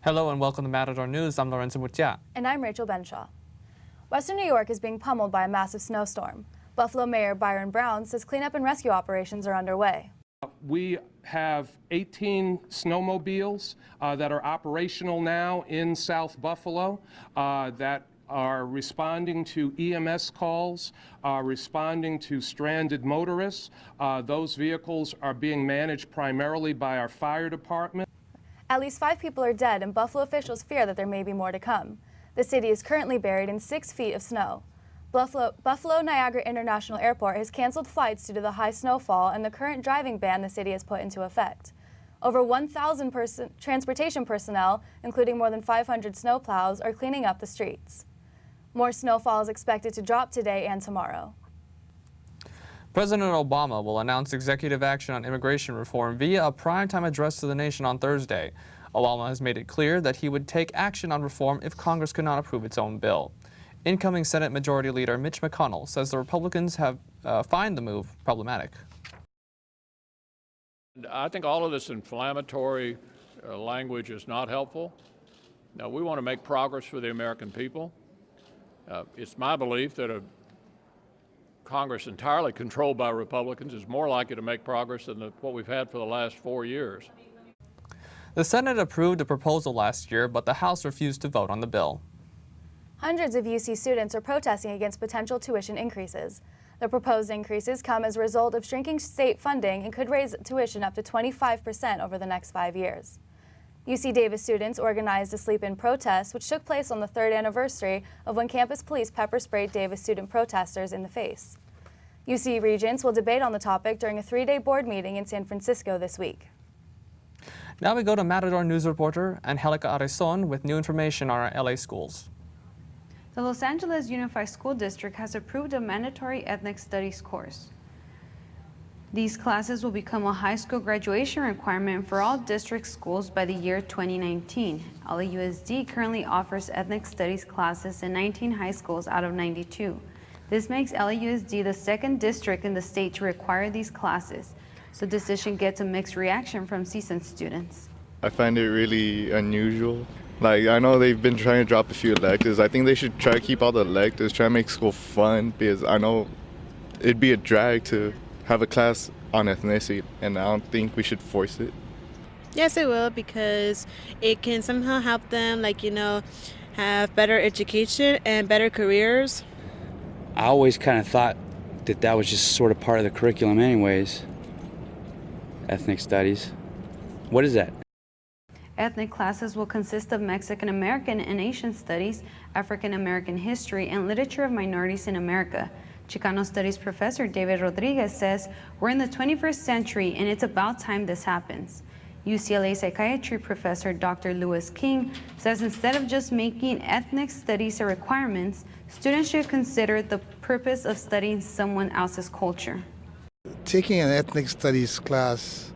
Hello and welcome to Matador News. I'm Lorenzo Mutia. And I'm Rachel Benshah. Western New York is being pummeled by a massive snowstorm. Buffalo Mayor Byron Brown says cleanup and rescue operations are underway. We have 18 snowmobiles that are operational now in South Buffalo that are responding to EMS calls, responding to stranded motorists. Those vehicles are being managed primarily by our fire department. At least 5 people are dead, and Buffalo officials fear that there may be more to come. The city is currently buried in 6 feet of snow. Buffalo Niagara International Airport has canceled flights due to the high snowfall and the current driving ban the city has put into effect. Over 1,000 transportation personnel, including more than 500 snowplows, are cleaning up the streets. More snowfall is expected to drop today and tomorrow. President Obama will announce executive action on immigration reform via a primetime address to the nation on Thursday. Obama has made it clear that he would take action on reform if Congress could not approve its own bill. Incoming Senate Majority Leader Mitch McConnell says the Republicans have find the move problematic. I think all of this inflammatory language is not helpful. Now, we want to make progress for the American people. It's my belief that a Congress entirely controlled by Republicans is more likely to make progress than what we've had for the last 4 years. The Senate approved a proposal last year, but the House refused to vote on the bill. Hundreds of UC students are protesting against potential tuition increases. The proposed increases come as a result of shrinking state funding and could raise tuition up to 25% over the next 5 years. UC Davis students organized a sleep-in protest, which took place on the 3rd anniversary of when campus police pepper-sprayed Davis student protesters in the face. UC regents will debate on the topic during a 3-day board meeting in San Francisco this week. Now we go to Matador News reporter Angelica Arizon with new information on our LA schools. The Los Angeles Unified School District has approved a mandatory ethnic studies course. These classes will become a high school graduation requirement for all district schools by the year 2019. LAUSD currently offers ethnic studies classes in 19 high schools out of 92. This makes LAUSD the 2nd district in the state to require these classes. So the decision gets a mixed reaction from CSUN students. I find it really unusual. I know they've been trying to drop a few electives. I think they should try to keep all the electives, try to make school fun, because I know it'd be a drag to have a class on ethnicity, and I don't think we should force it. Yes, it will, because it can somehow help them, have better education and better careers. I always kind of thought that was just sort of part of the curriculum anyways. Ethnic studies. What is that? Ethnic classes will consist of Mexican American and Asian studies, African American history, and literature of minorities in America. Chicano Studies professor David Rodriguez says we're in the 21st century and it's about time this happens. UCLA psychiatry professor Dr. Lewis King says instead of just making ethnic studies a requirement, students should consider the purpose of studying someone else's culture. Taking an ethnic studies class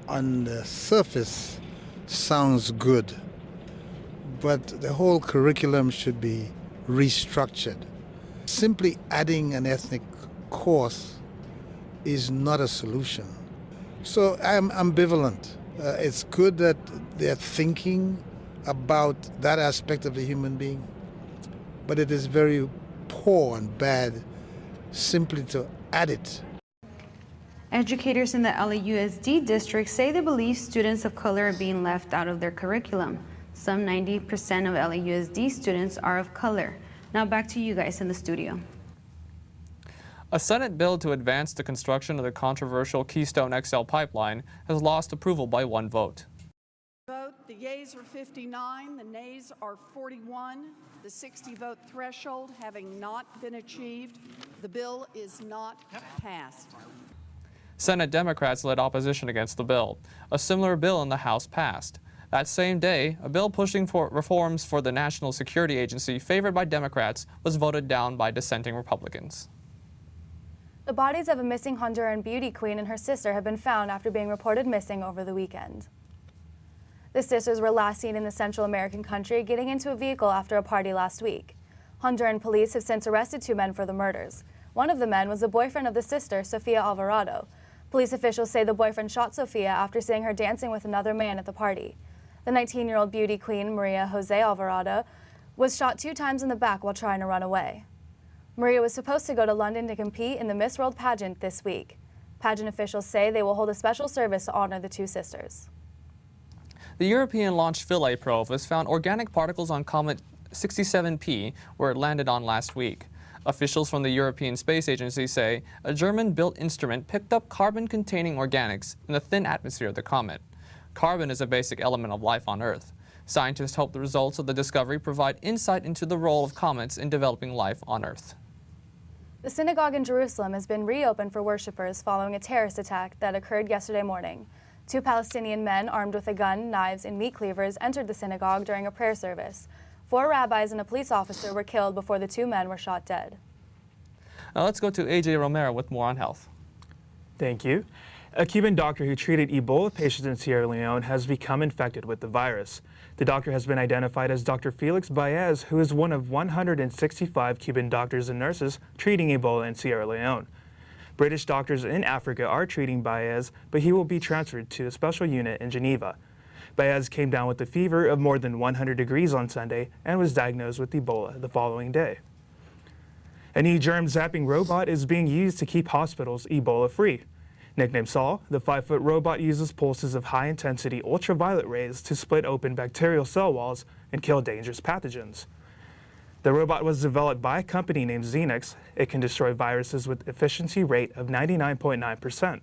on the surface sounds good, but the whole curriculum should be restructured. Simply adding an ethnic course is not a solution. So I'm ambivalent. It's good that they're thinking about that aspect of the human being, but it is very poor and bad simply to add it. Educators in the LAUSD district say they believe students of color are being left out of their curriculum. Some 90% of LAUSD students are of color. Now back to you guys in the studio. A Senate bill to advance the construction of the controversial Keystone XL pipeline has lost approval by 1 vote. Vote, the yeas are 59, the nays are 41. The 60-vote threshold having not been achieved, the bill is not passed. Senate Democrats led opposition against the bill. A similar bill in the House passed. That same day, a bill pushing for reforms for the National Security Agency favored by Democrats was voted down by dissenting Republicans. The bodies of a missing Honduran beauty queen and her sister have been found after being reported missing over the weekend. The sisters were last seen in the Central American country getting into a vehicle after a party last week. Honduran police have since arrested 2 men for the murders. One of the men was the boyfriend of the sister, Sofia Alvarado. Police officials say the boyfriend shot Sofia after seeing her dancing with another man at the party. The 19-year-old beauty queen, Maria Jose Alvarado, was shot 2 times in the back while trying to run away. Maria was supposed to go to London to compete in the Miss World pageant this week. Pageant officials say they will hold a special service to honor the 2 sisters. The European-launched Philae probe has found organic particles on Comet 67P, where it landed on last week. Officials from the European Space Agency say a German-built instrument picked up carbon-containing organics in the thin atmosphere of the comet. Carbon is a basic element of life on Earth. Scientists hope the results of the discovery provide insight into the role of comets in developing life on Earth. The synagogue in Jerusalem has been reopened for worshippers following a terrorist attack that occurred yesterday morning. 2 Palestinian men armed with a gun, knives, and meat cleavers entered the synagogue during a prayer service. 4 rabbis and a police officer were killed before the 2 men were shot dead. Now let's go to AJ Romero with more on health. Thank you. A Cuban doctor who treated Ebola patients in Sierra Leone has become infected with the virus. The doctor has been identified as Dr. Felix Baez, who is one of 165 Cuban doctors and nurses treating Ebola in Sierra Leone. British doctors in Africa are treating Baez, but he will be transferred to a special unit in Geneva. Baez came down with a fever of more than 100 degrees on Sunday and was diagnosed with Ebola the following day. A new germ-zapping robot is being used to keep hospitals Ebola-free. Nicknamed Saul, the 5-foot robot uses pulses of high-intensity ultraviolet rays to split open bacterial cell walls and kill dangerous pathogens. The robot was developed by a company named Xenix. It can destroy viruses with efficiency rate of 99.9%.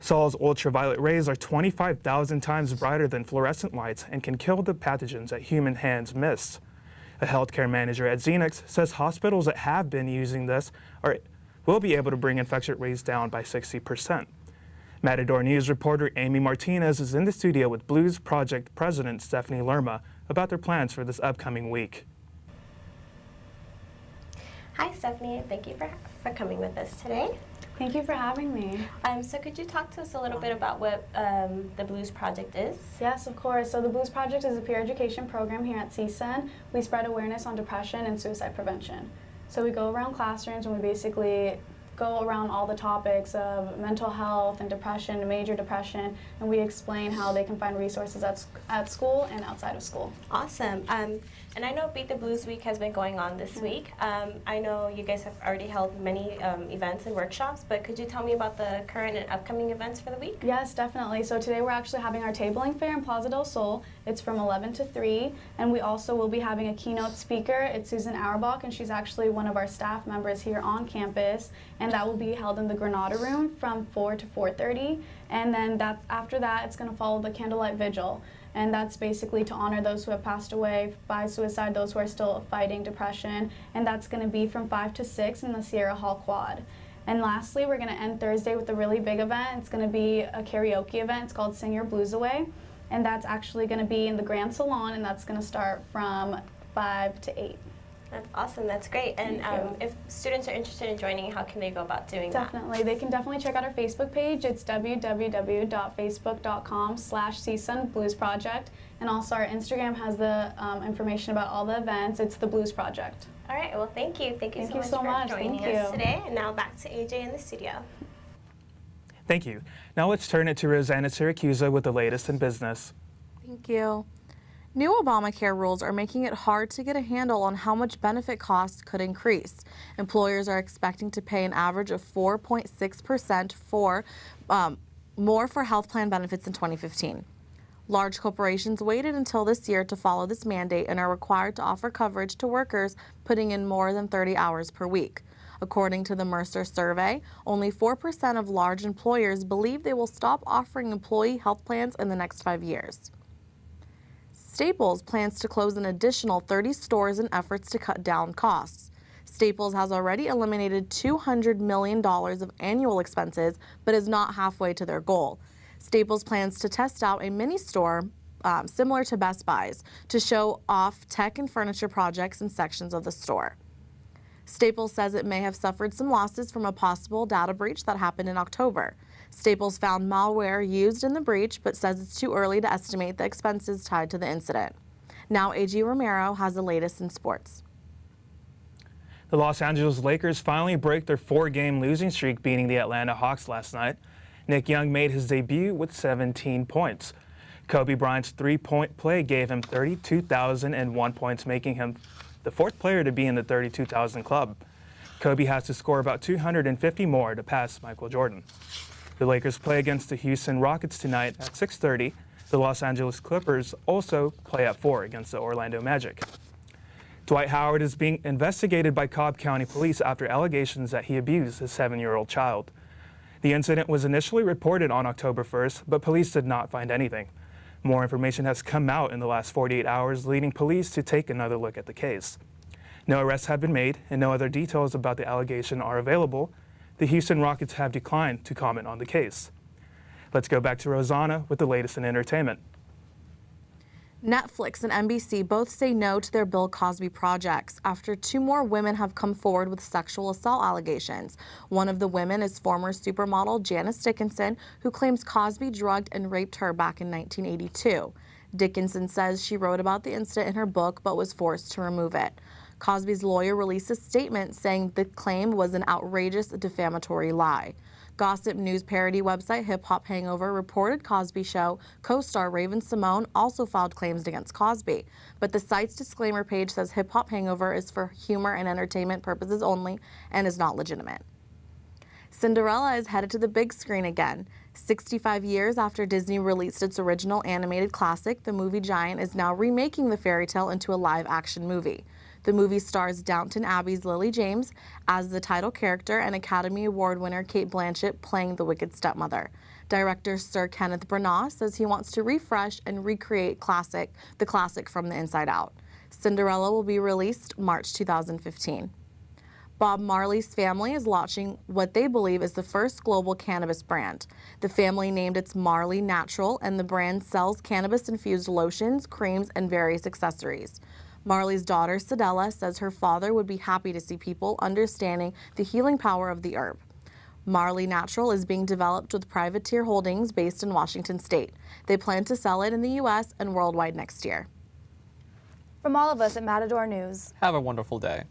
Saul's ultraviolet rays are 25,000 times brighter than fluorescent lights and can kill the pathogens that human hands miss. A healthcare manager at Xenix says hospitals that have been using this will be able to bring infection rates down by 60%. Matador News reporter Amy Martinez is in the studio with Blues Project President Stephanie Lerma about their plans for this upcoming week. Hi Stephanie, thank you for coming with us today. Thank you for having me. So could you talk to us a little bit about what the Blues Project is? Yes, of course. So the Blues Project is a peer education program here at CSUN. We spread awareness on depression and suicide prevention. So we go around classrooms and we basically go around all the topics of mental health and depression, major depression, and we explain how they can find resources at school and outside of school. Awesome. And I know Beat the Blues Week has been going on this week. I know you guys have already held many events and workshops, but could you tell me about the current and upcoming events for the week? Yes, definitely. So today we're actually having our tabling fair in Plaza del Sol. It's from 11 to 3, and we also will be having a keynote speaker. It's Susan Auerbach, and she's actually one of our staff members here on campus, and that will be held in the Granada Room from 4 to 4:30. And then after that, it's going to follow the candlelight vigil. And that's basically to honor those who have passed away by suicide, those who are still fighting depression. And that's going to be from 5 to 6 in the Sierra Hall Quad. And lastly, we're going to end Thursday with a really big event. It's going to be a karaoke event. It's called Sing Your Blues Away. And that's actually going to be in the Grand Salon, and that's going to start from 5 to 8. That's awesome. That's great. And if students are interested in joining, how can they go about doing that? Definitely. They can definitely check out our Facebook page. It's www.facebook.com/CSUN Blues Project. And also our Instagram has the information about all the events. It's the Blues Project. All right. Well, thank you. Thank you so much for joining us today. And now back to AJ in the studio. Thank you. Now let's turn it to Rosanna Siracusa with the latest in business. Thank you. New Obamacare rules are making it hard to get a handle on how much benefit costs could increase. Employers are expecting to pay an average of 4.6% more for health plan benefits in 2015. Large corporations waited until this year to follow this mandate and are required to offer coverage to workers putting in more than 30 hours per week. According to the Mercer survey, only 4% of large employers believe they will stop offering employee health plans in the next 5 years. Staples plans to close an additional 30 stores in efforts to cut down costs. Staples has already eliminated $200 million of annual expenses, but is not halfway to their goal. Staples plans to test out a mini store similar to Best Buy's to show off tech and furniture projects in sections of the store. Staples says it may have suffered some losses from a possible data breach that happened in October. Staples found malware used in the breach, but says it's too early to estimate the expenses tied to the incident. Now AG Romero has the latest in sports. The Los Angeles Lakers finally break their 4-game losing streak, beating the Atlanta Hawks last night. Nick Young made his debut with 17 points. Kobe Bryant's three-point play gave him 32,001 points, making him the fourth player to be in the 32,000 club. Kobe has to score about 250 more to pass Michael Jordan. The Lakers play against the Houston Rockets tonight at 6:30. The Los Angeles Clippers also play at 4 against the Orlando Magic. Dwight Howard is being investigated by Cobb County Police after allegations that he abused his 7-year-old child. The incident was initially reported on October 1st, but police did not find anything. More information has come out in the last 48 hours, leading police to take another look at the case. No arrests have been made, and no other details about the allegation are available. The Houston Rockets have declined to comment on the case. Let's go back to Rosanna with the latest in entertainment. Netflix and NBC both say no to their Bill Cosby projects after 2 more women have come forward with sexual assault allegations. One of the women is former supermodel Janice Dickinson, who claims Cosby drugged and raped her back in 1982. Dickinson says she wrote about the incident in her book but was forced to remove it. Cosby's lawyer released a statement saying the claim was an outrageous defamatory lie. Gossip news parody website Hip Hop Hangover reported Cosby Show co-star Raven-Symoné also filed claims against Cosby, but the site's disclaimer page says Hip Hop Hangover is for humor and entertainment purposes only and is not legitimate. Cinderella is headed to the big screen again. 65 years after Disney released its original animated classic, the movie giant is now remaking the fairy tale into a live-action movie. The movie stars Downton Abbey's Lily James as the title character and Academy Award winner Cate Blanchett playing the wicked stepmother. Director Sir Kenneth Branagh says he wants to refresh and recreate the classic from the inside out. Cinderella will be released March 2015. Bob Marley's family is launching what they believe is the first global cannabis brand. The family named its Marley Natural, and the brand sells cannabis-infused lotions, creams, and various accessories. Marley's daughter, Sadella, says her father would be happy to see people understanding the healing power of the herb. Marley Natural is being developed with Privateer Holdings based in Washington State. They plan to sell it in the U.S. and worldwide next year. From all of us at Matador News, Have a wonderful day.